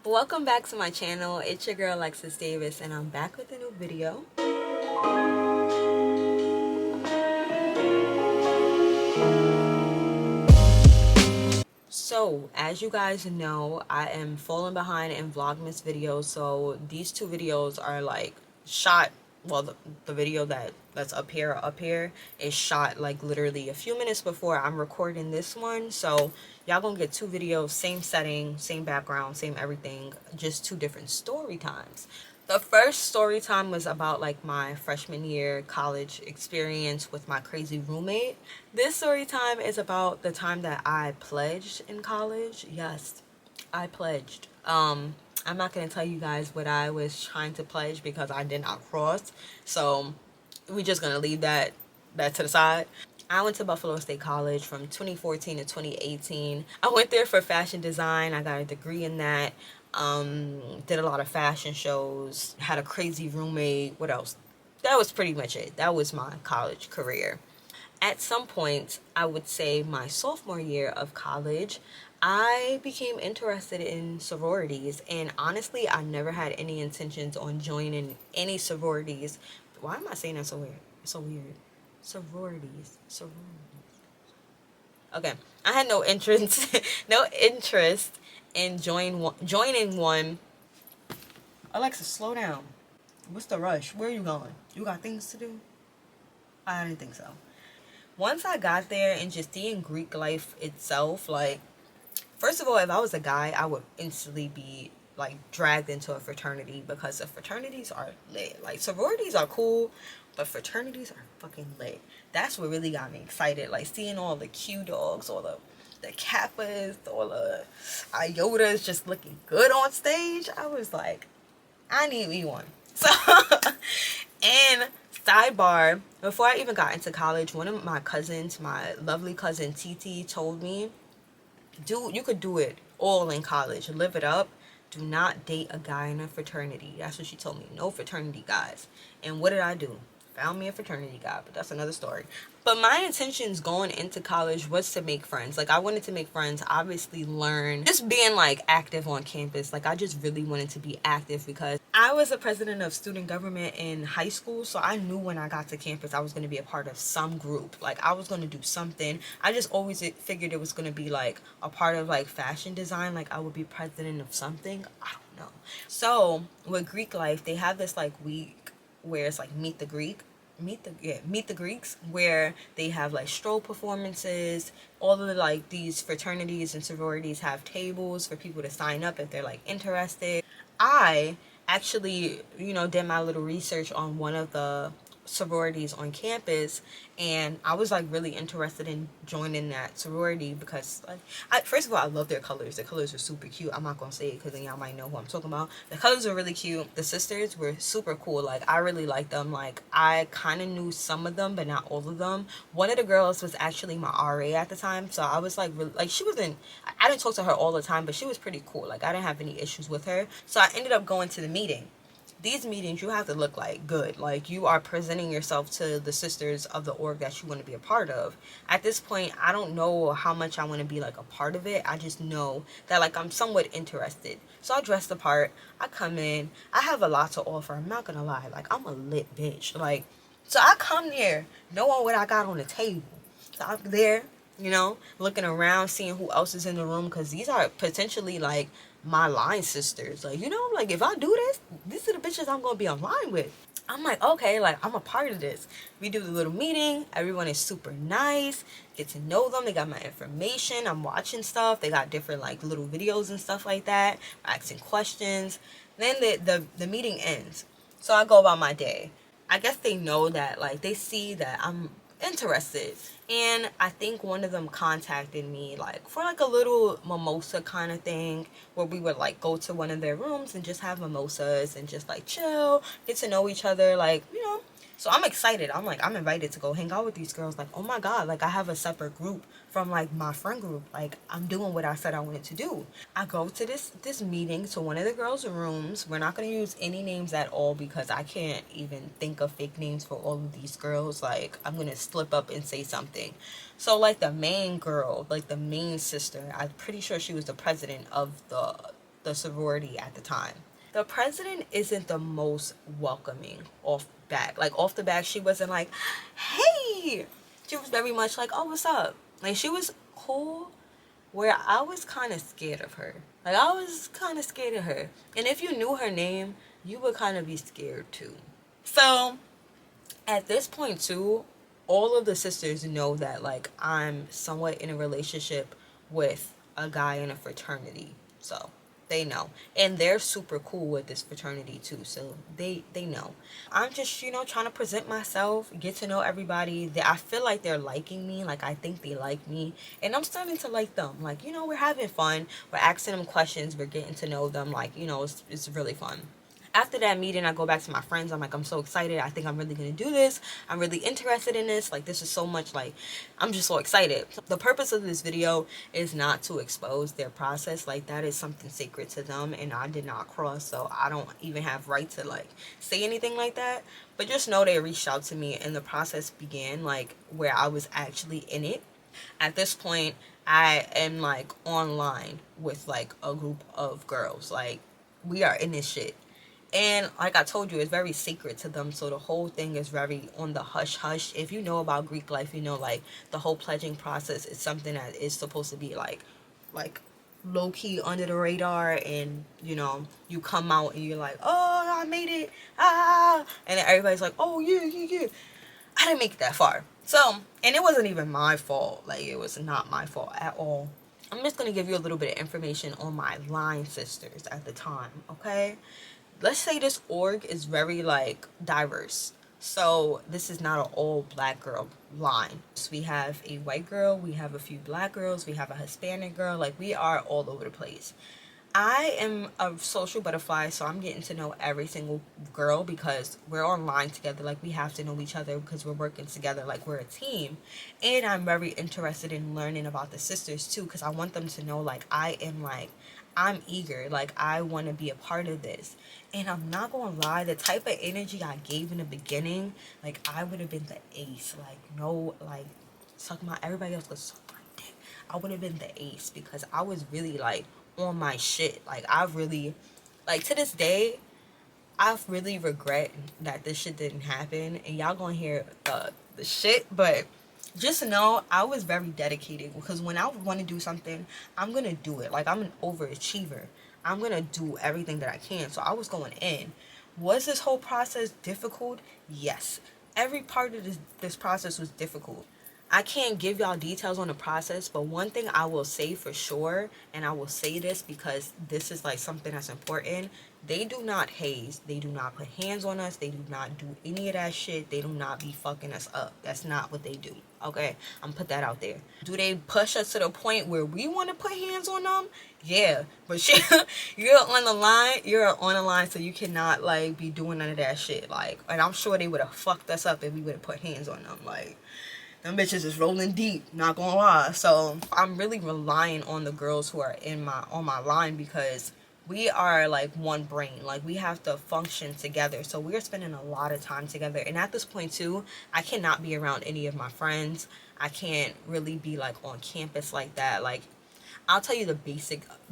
Welcome back to my channel. It's your girl Alexis Davis and I'm back with a new video. So as you guys know, I am falling behind in Vlogmas videos, so these two videos are like shot, well the video that's up here is shot like literally a few minutes before I'm recording this one. So y'all gonna get two videos, same setting, same background, same everything, just two different story times. The first story time was about like my freshman year college experience with my crazy roommate. This story time is about the time that I pledged in college. Yes, I pledged. I'm not gonna tell you guys what I was trying to pledge because I did not cross. So we're just gonna leave that to the side. I went to Buffalo State College from 2014 to 2018. I went there for fashion design. I got a degree in that. Did a lot of fashion shows. Had a crazy roommate. What else? That was pretty much it. That was my college career. At some point, I would say my sophomore year of college, I became interested in sororities, and honestly I never had any intentions on joining any sororities. Why am I saying that so weird? It's so weird. Sororities. Okay, I had no interest no interest in joining one. Alexa, slow down. What's the rush? Where are you going? You got things to do? I didn't think so. Once I got there and just seeing Greek life itself, like, first of all, if I was a guy, I would instantly be like dragged into a fraternity because the fraternities are lit. Like, sororities are cool, but fraternities are fucking lit. That's what really got me excited. Like, seeing all the Q dogs, all the Kappas, all the Iotas just looking good on stage. I was like, I need me one. So, and sidebar, before I even got into college, one of my cousins, my lovely cousin TT, told me, dude, you could do it all in college. Live it up. Do not date a guy in a fraternity. That's what she told me. No fraternity guys. And what did I do? Found me a fraternity guy, but that's another story. But my intentions going into college was to make friends. Like, I wanted to make friends, obviously learn, just being like active on campus. Like, I just really wanted to be active because I was a president of student government in high school, so I knew when I got to campus I was going to be a part of some group. Like, I was going to do something. I just always figured it was going to be like a part of like fashion design. Like, I would be president of something. I don't know. So with Greek life, they have this like week where it's like meet the Greeks, where they have like stroll performances. All of the like these fraternities and sororities have tables for people to sign up if they're like interested. I actually, did my little research on one of the sororities on campus, and I was like really interested in joining that sorority because, like, first of all, I love their colors. Their colors are super cute. I'm not gonna say it because then y'all might know who I'm talking about. The colors are really cute. The sisters were super cool. Like, I really liked them. Like, I kind of knew some of them but not all of them. One of the girls was actually my RA at the time, so I was like really, like, she wasn't, I didn't talk to her all the time, but she was pretty cool. Like, I didn't have any issues with her, so I ended up going to the meeting. These meetings, you have to look like good. Like, you are presenting yourself to the sisters of the org that you want to be a part of. At this point, I don't know how much I want to be like a part of it. I just know that like I'm somewhat interested. So I dress the part. I come in. I have a lot to offer. I'm not gonna lie. Like, I'm a lit bitch. Like, so I come there knowing what I got on the table. So I'm there, looking around, seeing who else is in the room, because these are potentially like my line sisters. Like, like, if I do this, these are the bitches I'm gonna be online with. I'm like, okay, like, I'm a part of this. We do the little meeting. Everyone is super nice. Get to know them. They got my information. I'm watching stuff. They got different like little videos and stuff like that. Asking questions. Then the meeting ends. So I go about my day. I guess they know that, like, they see that I'm interested, and I think one of them contacted me like for like a little mimosa kind of thing, where we would like go to one of their rooms and just have mimosas and just like chill, get to know each other, like, so I'm excited. I'm like, I'm invited to go hang out with these girls. Like, oh my god, like, I have a separate group from like my friend group. Like, I'm doing what I said I wanted to do. I go to this meeting, to one of the girls' rooms. We're not going to use any names at all because I can't even think of fake names for all of these girls. Like, I'm going to slip up and say something. So like the main girl, like the main sister, I'm pretty sure she was the president of the the sorority at the time. The president isn't the most welcoming off back. Like off the back, she wasn't like, hey. She was very much like, oh, what's up? Like she was cool, where I was kind of scared of her. Like I was kind of scared of her. And if you knew her name, you would kind of be scared too. So at this point too, all of the sisters know that like I'm somewhat in a relationship with a guy in a fraternity. So they know, and they're super cool with this fraternity too, so they know. I'm just, you know, trying to present myself, get to know everybody. I feel like they're liking me, like I think they like me, and I'm starting to like them. Like, you know, we're having fun, we're asking them questions, we're getting to know them. Like, you know, it's really fun. After that meeting, I go back to my friends. I'm like, I'm so excited. I think I'm really going to do this. I'm really interested in this. Like, this is so much, like, I'm just so excited. The purpose of this video is not to expose their process. Like, that is something sacred to them, and I did not cross, so I don't even have right to, like, say anything like that. But just know they reached out to me, and the process began, like, where I was actually in it. At this point, I am, like, online with, like, a group of girls. Like, we are in this shit. And like I told you, it's very sacred to them. So the whole thing is very on the hush hush. If you know about Greek life, you know like the whole pledging process is something that is supposed to be like low key under the radar, and you know, you come out and you're like, oh, I made it, ah, and then everybody's like, oh yeah, yeah, yeah. I didn't make it that far. So, and it wasn't even my fault. Like, it was not my fault at all. I'm just going to give you a little bit of information on my line sisters at the time, okay? Let's say this org is very, like, diverse. So, this is not an all black girl line. So we have a white girl, we have a few black girls, we have a Hispanic girl. Like, we are all over the place. I am a social butterfly, so I'm getting to know every single girl because we're online together. Like, we have to know each other because we're working together, like we're a team. And I'm very interested in learning about the sisters too, because I want them to know, like, I'm eager, like I want to be a part of this. And I'm not gonna lie, the type of energy I gave in the beginning, like I would have been the ace. Like, no, like, suck my, everybody else goes suck my dick. I would have been the ace because I was really like on my shit. Like, I really, like, to this day, I really regret that this shit didn't happen, and y'all gonna hear the shit, but just know I was very dedicated, because when I want to do something, I'm gonna do it. Like, I'm an overachiever. I'm gonna do everything that I can. So I was going in. Was this whole process difficult? Yes. Every part of this process was difficult. I can't give y'all details on the process, but one thing I will say for sure, and I will say this because this is like something that's important, they do not haze, they do not put hands on us, they do not do any of that shit, they do not be fucking us up. That's not what they do, okay? I'm put that out there. Do they push us to the point where we want to put hands on them? Yeah, but shit, you're on the line, so you cannot like be doing none of that shit. Like, and I'm sure they would have fucked us up if we would have put hands on them. Like, them bitches is rolling deep, not gonna lie. So I'm really relying on the girls who are on my line, because we are like one brain. Like, we have to function together. So we're spending a lot of time together. And at this point too, I cannot be around any of my friends. I can't really be like on campus like that. Like, I'll tell you the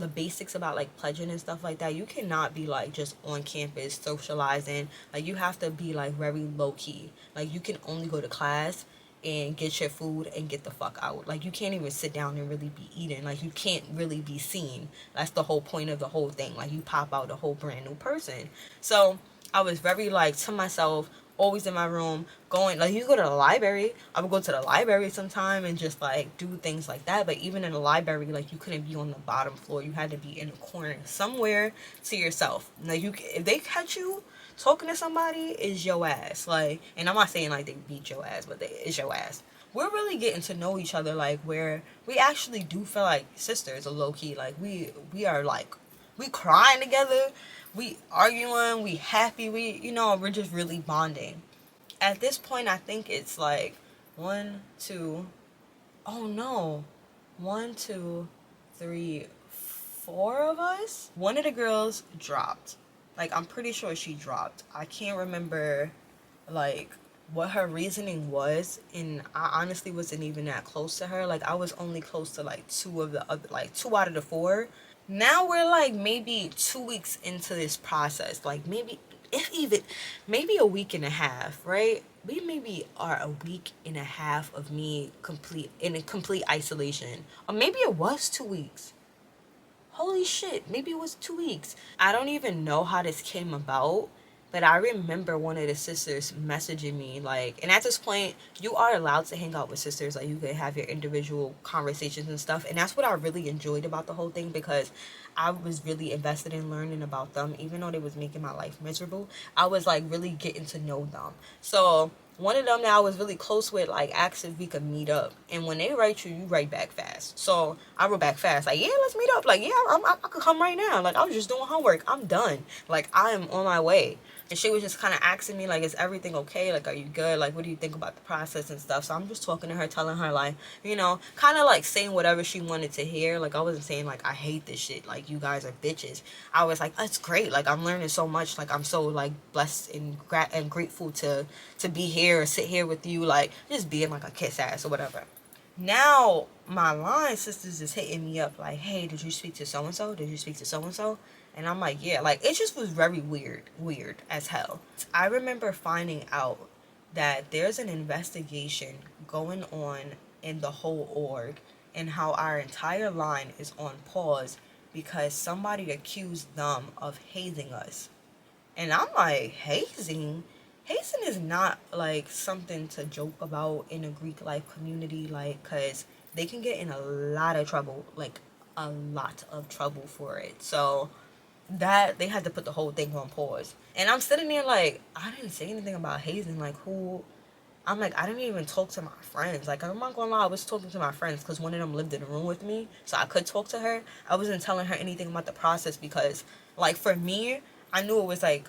basics about like pledging and stuff like that. You cannot be like just on campus socializing. Like, you have to be like very low key. Like, you can only go to class and get your food and get the fuck out. Like, you can't even sit down and really be eating. Like, you can't really be seen. That's the whole point of the whole thing. Like, you pop out a whole brand new person. So I was very like to myself, always in my room, going, like, you go to the library, I would go to the library sometime and just like do things like that. But even in the library, like, you couldn't be on the bottom floor, you had to be in a corner somewhere to yourself. Like, if they catch you talking to somebody, is your ass. Like, and I'm not saying like they beat your ass, but it's your ass. We're really getting to know each other, like, where we actually do feel like sisters, or low-key. Like, we are like, we crying together, we arguing, we happy, you know, we're just really bonding. At this point, I think it's like one, two, oh no, one, two, three, four of us. One of the girls dropped. Like, I'm pretty sure she dropped. I can't remember like what her reasoning was, and I honestly wasn't even that close to her. Like, I was only close to like two out of the four. Now we're like maybe 2 weeks into this process, like maybe, if even, maybe a week and a half, right? We maybe are a week and a half of me complete in a complete isolation, or maybe it was 2 weeks. Holy shit, maybe it was 2 weeks. I don't even know how this came about, but I remember one of the sisters messaging me, like, and at this point, you are allowed to hang out with sisters, like, you can have your individual conversations and stuff, and that's what I really enjoyed about the whole thing, because I was really invested in learning about them, even though they was making my life miserable. I was, like, really getting to know them. So one of them that I was really close with, like, asked if we could meet up. And when they write you, you write back fast. So I wrote back fast, like, yeah, let's meet up. Like, yeah, I could come right now. Like, I was just doing homework. I'm done. Like, I am on my way. And she was just kind of asking me, like, is everything okay? Like, are you good? Like, what do you think about the process and stuff? So I'm just talking to her, telling her, like, you know, kind of like saying whatever she wanted to hear. Like, I wasn't saying, like, I hate this shit. Like, you guys are bitches. I was like, that's great. Like, I'm learning so much. Like, I'm so, like, blessed and grateful to be here or sit here with you. Like, just being, like, a kiss ass or whatever. Now, my line sisters is hitting me up, like, hey, did you speak to so-and-so? Did you speak to so-and-so? And I'm like, yeah, like, it just was very weird as hell. I remember finding out that there's an investigation going on in the whole org, and how our entire line is on pause because somebody accused them of hazing us. And I'm like, hazing? Hazing is not, like, something to joke about in a Greek life community, like, because they can get in a lot of trouble, like, a lot of trouble for it. So that they had to put the whole thing on pause. And I'm sitting there like, I didn't say anything about hazing. Like, who? I'm like, I didn't even talk to my friends. Like, I'm not gonna lie, I was talking to my friends because one of them lived in the room with me, so I could talk to her. I wasn't telling her anything about the process because, like, for me, I knew it was like,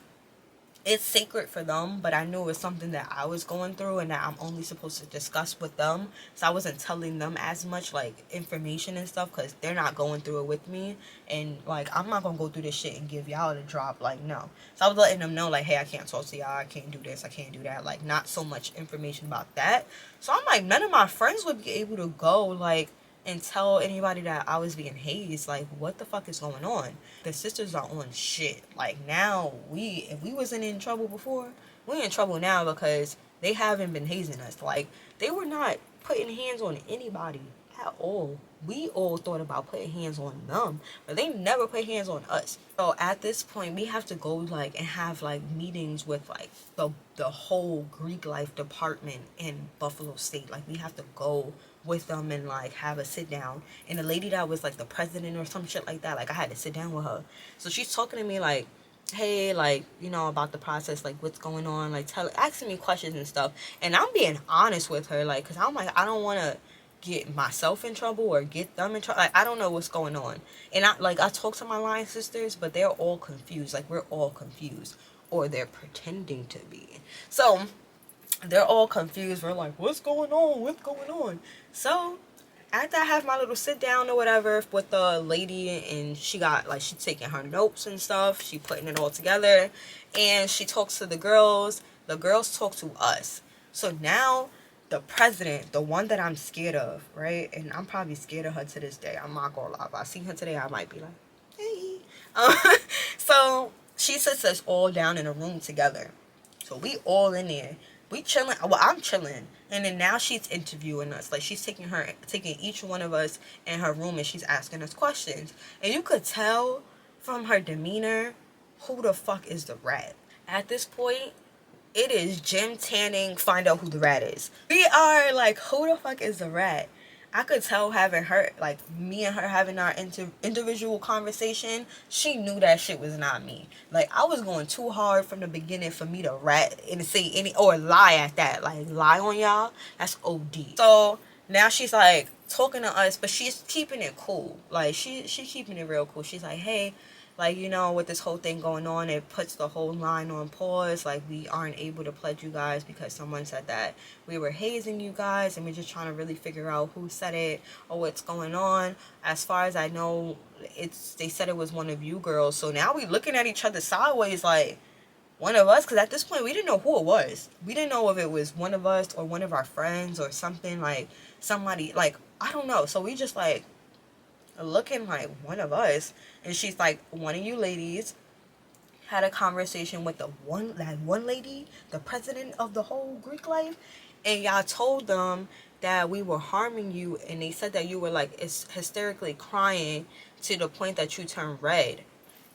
it's sacred for them, but I knew it was something that I was going through and that I'm only supposed to discuss with them. So I wasn't telling them as much, like, information and stuff, because they're not going through it with me. And, like, I'm not gonna go through this shit and give y'all the drop, like, no. So I was letting them know, like, hey, I can't talk to y'all, I can't do this, I can't do that, like, not so much information about that. So I'm like, none of my friends would be able to go, like, and tell anybody that I was being hazed. Like, what the fuck is going on? The sisters are on shit. Like, now, if we wasn't in trouble before, we're in trouble now because they haven't been hazing us. Like, they were not putting hands on anybody at all. We all thought about putting hands on them, but they never put hands on us. So at this point, we have to go, like, and have, like, meetings with, like, the whole Greek life department in Buffalo State. Like, we have to go with them and, like, have a sit down. And the lady that was, like, the president or some shit like that, like, I had to sit down with her. So she's talking to me like, hey, like, you know, about the process, like, what's going on, like, asking me questions and stuff. And I'm being honest with her, like, because I'm like, I don't want to get myself in trouble or get them in trouble. Like, I don't know what's going on. And I talk to my line sisters, but they're all confused. Like, we're all confused, or they're pretending to be. So they're all confused. We're like, what's going on? What's going on? So after I have my little sit down or whatever with the lady, and she got, like, she's taking her notes and stuff, she putting it all together, and she talks to the girls talk to us. So now the president, the one that I'm scared of, right, and I'm probably scared of her to this day, I'm not gonna lie, if I see her today, I might be like, hey. So she sits us all down in a room together. So we all in there. We chilling. Well, I'm chilling. And then now she's interviewing us. Like, she's taking each one of us in her room, and she's asking us questions. And you could tell from her demeanor who the fuck is the rat. At this point, it is Jim Tanning, find out who the rat is. We are like, who the fuck is the rat? I could tell, having her, like, me and her having our individual conversation, she knew that shit was not me. Like, I was going too hard from the beginning for me to rat and say any, or lie at that. Like, lie on y'all, that's OD. So now she's, like, talking to us, but she's keeping it cool. Like, she's keeping it real cool. She's like, hey, like, you know, with this whole thing going on, it puts the whole line on pause. Like, we aren't able to pledge you guys because someone said that we were hazing you guys, and we're just trying to really figure out who said it or what's going on. As far as I know, they said it was one of you girls. So now we looking at each other sideways like, one of us? Because at this point, we didn't know who it was. We didn't know if it was one of us or one of our friends or something, like, somebody, like, I don't know. So we just, like, looking like one of us. And she's like, one of you ladies had a conversation with that one lady, the president of the whole Greek life, and y'all told them that we were harming you, and they said that you were like hysterically crying to the point that you turned red.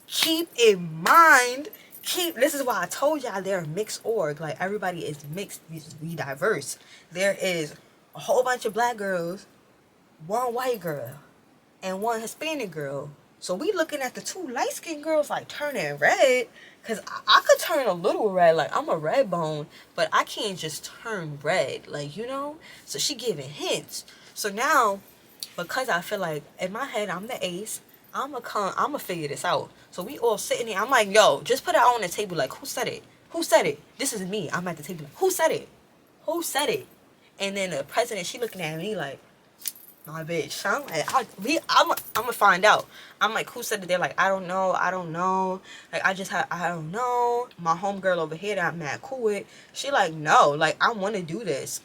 Keep in mind, this is why I told y'all they're a mixed org. Like, everybody is mixed, we diverse. There is a whole bunch of black girls, one white girl, and one Hispanic girl. So we looking at the two light-skinned girls like turning red. Because I could turn a little red. Like, I'm a red bone. But I can't just turn red. Like, you know? So she giving hints. So now, because I feel like in my head I'm the ace, I'ma figure this out. So we all sitting there. I'm like, yo, just put it out on the table. Like, who said it? Who said it? This is me. I'm at the table. Like, who said it? Who said it? And then the president, she looking at me like, my bitch. I'm like, I'm gonna find out. I'm like, who said it? They're like, I don't know. Like, I don't know. My homegirl over here that I'm mad cool with, she like, no, like, I want to do this.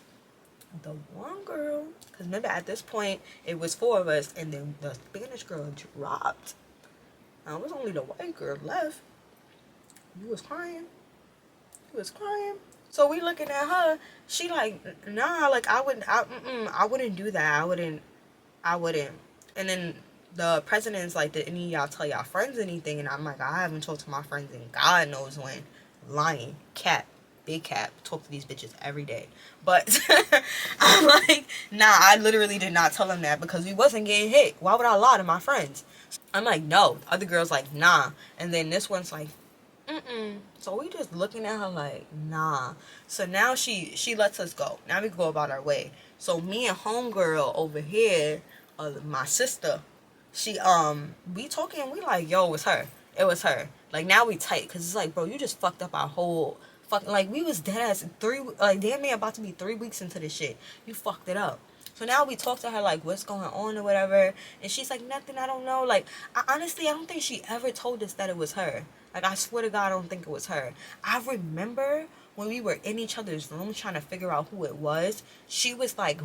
The one girl, because remember at this point, it was 4 of us, and then the Spanish girl dropped. Now, it was only the white girl left. You was crying. So we looking at her. She like, nah, like, I wouldn't do that. I wouldn't. And then the president's like, did any of y'all tell y'all friends anything? And I'm like, I haven't talked to my friends in God knows when. Lying. Cap. Big cap. Talk to these bitches every day. But I'm like, nah, I literally did not tell them that because we wasn't getting hit. Why would I lie to my friends? I'm like, no. Other girl's like, nah. And then this one's like, so we just looking at her like, nah. So now she lets us go. Now we go about our way. So me and homegirl over here, my sister, she we talking, we like, yo, it was her. Like, now we tight because it's like, bro, you just fucked up our whole fucking, like, we was dead ass damn near about to be 3 weeks into this shit. You fucked it up. So now we talk to her like, what's going on or whatever, and she's like, nothing, I don't know. Like, honestly, I don't think she ever told us that it was her. Like, I swear to God, I don't think it was her. I remember when we were in each other's room trying to figure out who it was, she was like,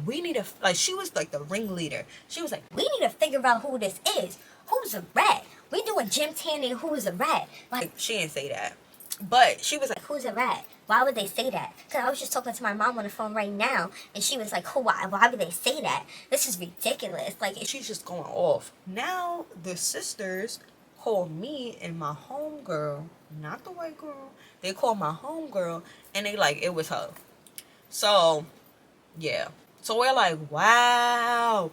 she was like the ringleader. She was like, we need to figure out who this is. Who's a rat? We doing gym tanning, who's a rat? Like, she didn't say that. But she was like, who's a rat? Why would they say that? Because I was just talking to my mom on the phone right now, and she was like, why would they say that? This is ridiculous. Like, she's just going off. Now, the sisters call me and my homegirl, not the white girl, they call my homegirl, and they like, it was her. So, yeah. So we're like, wow.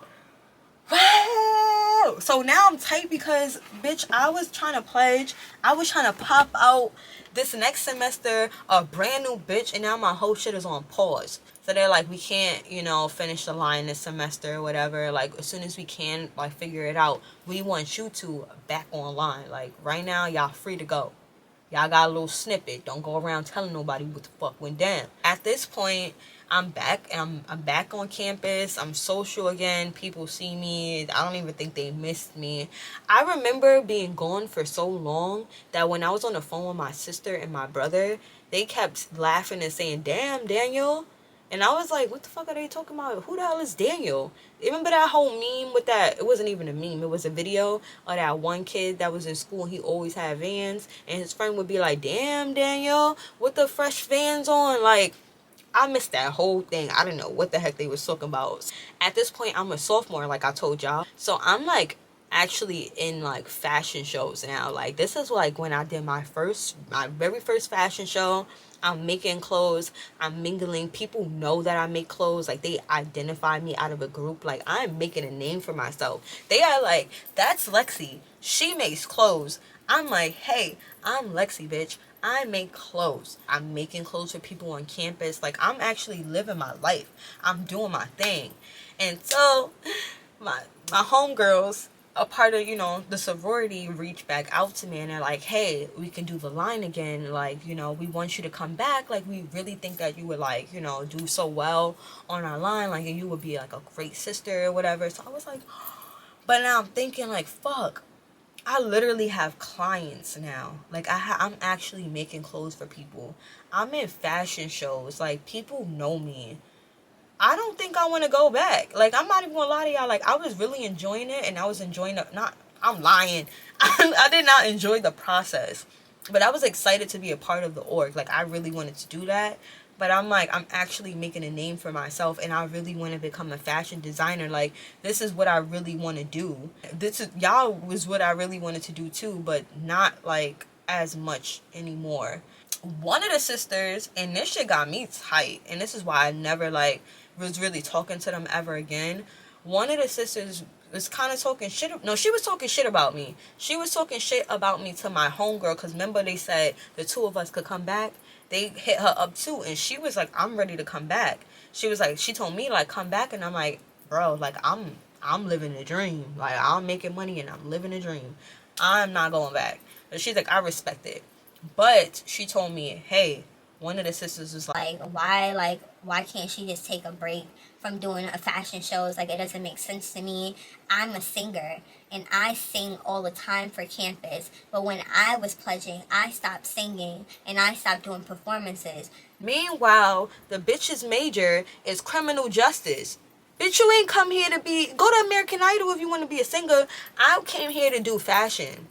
So now I'm tight because, bitch, I was trying to pledge. I was trying to pop out this next semester a brand new bitch, and now my whole shit is on pause. So they're like, we can't, you know, finish the line this semester or whatever. Like, as soon as we can, like, figure it out, we want you to back online. Like, right now, y'all free to go. Y'all got a little snippet. Don't go around telling nobody what the fuck went down. At this point, I'm back. I'm back on campus. I'm social again. People see me. I don't even think they missed me. I remember being gone for so long that when I was on the phone with my sister and my brother, they kept laughing and saying, damn, Daniel. And I was like, what the fuck are they talking about? Who the hell is Daniel? Remember that whole meme with that? It wasn't even a meme. It was a video of that one kid that was in school and he always had Vans. And his friend would be like, damn, Daniel, with the fresh Vans on. Like, I missed that whole thing. I didn't know what the heck they was talking about. At this point, I'm a sophomore, like I told y'all. So I'm like actually in like fashion shows now. Like, this is like when I did my very first fashion show. I'm making clothes. I'm mingling. People know that I make clothes. Like, they identify me out of a group. Like, I'm making a name for myself. They are like, that's Lexi. She makes clothes. I'm like, hey, I'm Lexi, bitch. I make clothes. I'm making clothes for people on campus. Like, I'm actually living my life. I'm doing my thing. And so my homegirls, a part of, you know, the sorority, reached back out to me and they're like, hey, we can do the line again. Like, you know, we want you to come back. Like, we really think that you would, like, you know, do so well on our line. Like, and you would be like a great sister or whatever. So I was like, but now I'm thinking like, fuck, I literally have clients now. Like, I'm actually making clothes for people. I'm in fashion shows. Like, people know me. I don't think I want to go back. Like, I'm not even gonna lie to y'all. Like, I was really enjoying it, and I was enjoying the, not, I'm lying. I did not enjoy the process, but I was excited to be a part of the org. Like, I really wanted to do that. But I'm like, I'm actually making a name for myself, and I really want to become a fashion designer. Like, this is what I really want to do. This is, y'all was what I really wanted to do too, but not like as much anymore. One of the sisters, and this shit got me tight, and this is why I never like was really talking to them ever again. One of the sisters was kind of talking shit. No, she was talking shit about me. She was talking shit about me to my homegirl, because remember they said the two of us could come back. They hit her up too, and she was like, I'm ready to come back. She was like, she told me like, come back, and I'm like, bro, like I'm living a dream. Like, I'm making money and I'm living a dream. I'm not going back. But she's like, I respect it. But she told me, hey, one of the sisters was like why can't she just take a break from doing a fashion shows? Like, it doesn't make sense to me. I'm a singer and I sing all the time for campus, but when I was pledging, I stopped singing and I stopped doing performances. Meanwhile, the bitch's major is criminal justice. Bitch, you ain't come here to be, go to American Idol if you want to be a singer. I came here to do fashion.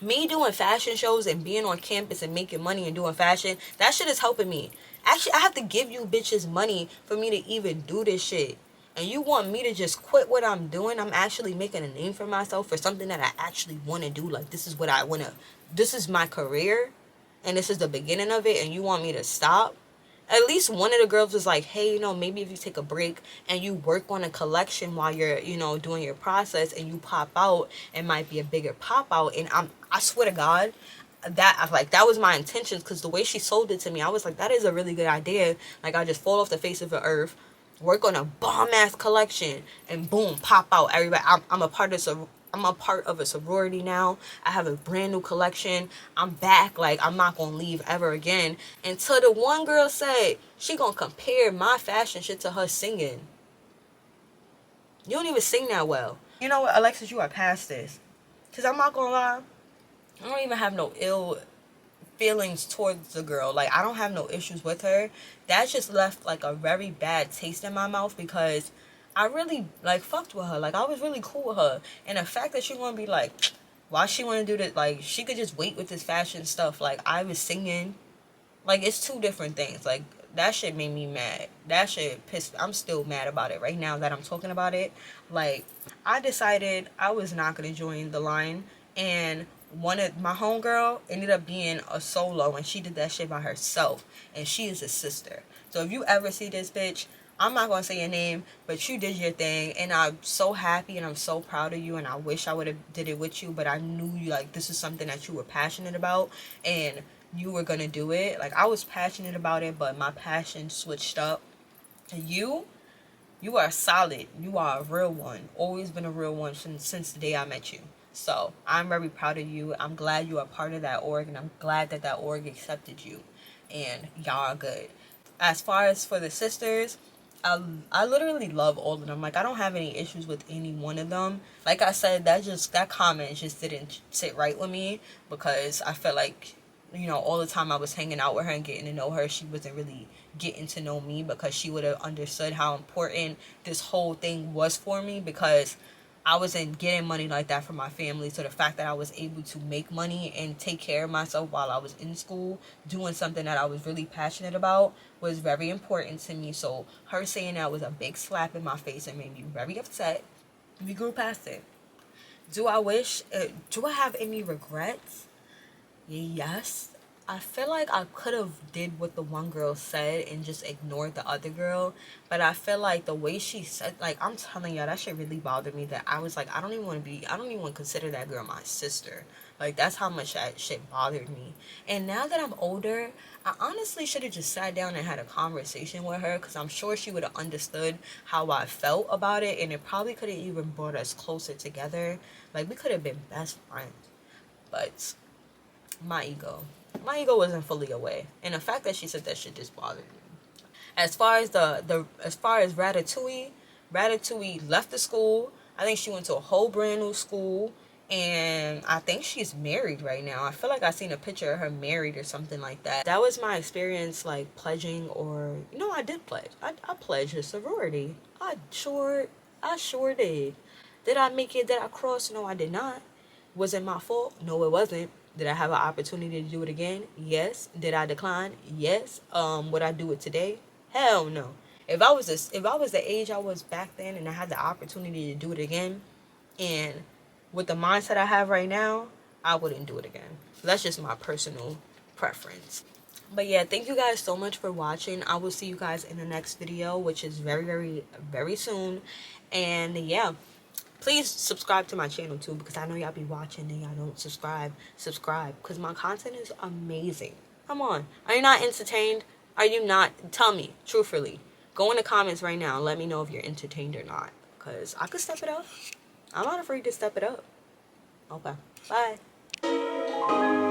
Me doing fashion shows and being on campus and making money and doing fashion, that shit is helping me. Actually, I have to give you bitches money for me to even do this shit. And you want me to just quit what I'm doing? I'm actually making a name for myself for something that I actually want to do. Like, this is what I want to, this is my career, and this is the beginning of it, and you want me to stop? At least one of the girls was like, hey, you know, maybe if you take a break and you work on a collection while you're, you know, doing your process, and you pop out, it might be a bigger pop out. And I swear to God, that like that was my intentions, because the way she sold it to me, I was like, that is a really good idea. Like, I just fall off the face of the earth, work on a bomb ass collection, and boom, pop out. Everybody, I'm a part of some. I'm a part of a sorority now. I have a brand new collection. I'm back. Like, I'm not gonna leave ever again. Until the one girl said she gonna compare my fashion shit to her singing. You don't even sing that well. You know what, Alexis, you are past this. Cause I'm not gonna lie, I don't even have no ill feelings towards the girl. Like, I don't have no issues with her. That just left like a very bad taste in my mouth, because I really like fucked with her. Like, I was really cool with her, and the fact that she want to be like, why she want to do this? Like, she could just wait with this fashion stuff. Like, I was singing. Like, it's two different things. Like, that shit made me mad. That shit pissed. I'm still mad about it right now that I'm talking about it. Like, I decided I was not gonna join the line, and one of my homegirl ended up being a solo, and she did that shit by herself, and she is a sister. So if you ever see this bitch, I'm not gonna say your name, but you did your thing, and I'm so happy and I'm so proud of you, and I wish I would have did it with you, but I knew you, like, this is something that you were passionate about, and you were gonna do it. Like, I was passionate about it, but my passion switched up. And you are solid. You are a real one. Always been a real one since the day I met you. So I'm very proud of you. I'm glad you are part of that org, and I'm glad that that org accepted you, and y'all are good. As far as for the sisters, I literally love all of them. Like, I don't have any issues with any one of them. Like I said, that comment just didn't sit right with me, because I felt like, you know, all the time I was hanging out with her and getting to know her, she wasn't really getting to know me, because she would have understood how important this whole thing was for me, because I wasn't getting money like that from my family. So the fact that I was able to make money and take care of myself while I was in school, doing something that I was really passionate about, was very important to me. So her saying that was a big slap in my face and made me very upset. We grew past it. Do I wish, do I have any regrets? Yes. I feel like I could have did what the one girl said and just ignored the other girl, but I feel like the way she said, like, I'm telling y'all, that shit really bothered me, that I was like, I don't even want to consider that girl my sister. Like, that's how much that shit bothered me. And now that I'm older, I honestly should have just sat down and had a conversation with her, because I'm sure she would have understood how I felt about it, and it probably could have even brought us closer together. Like, we could have been best friends. But my ego. My ego wasn't fully away, and the fact that she said that shit just bothered me. As far as as far as Ratatouille left the school. I think she went to a whole brand new school, and I think she's married right now. I feel like I seen a picture of her married or something like that. That was my experience, like pledging, or I did pledge. I pledged a sorority. I sure did. Did I make it? Did I cross? No, I did not. Was it my fault? No, it wasn't. Did I have an opportunity to do it again? Yes. Did I decline? Yes. Would I do it today? Hell no. If I was the age I was back then and I had the opportunity to do it again, and with the mindset I have right now, I wouldn't do it again. That's just my personal preference. But yeah, thank you guys so much for watching. I will see you guys in the next video, which is very, very, very soon. And yeah, please subscribe to my channel too, because I know y'all be watching and y'all don't subscribe, because my content is amazing. Come on, are you not entertained? Are you not? Tell me truthfully. Go in the comments right now and let me know if you're entertained or not, because I could step it up. I'm not afraid to step it up. Okay, bye.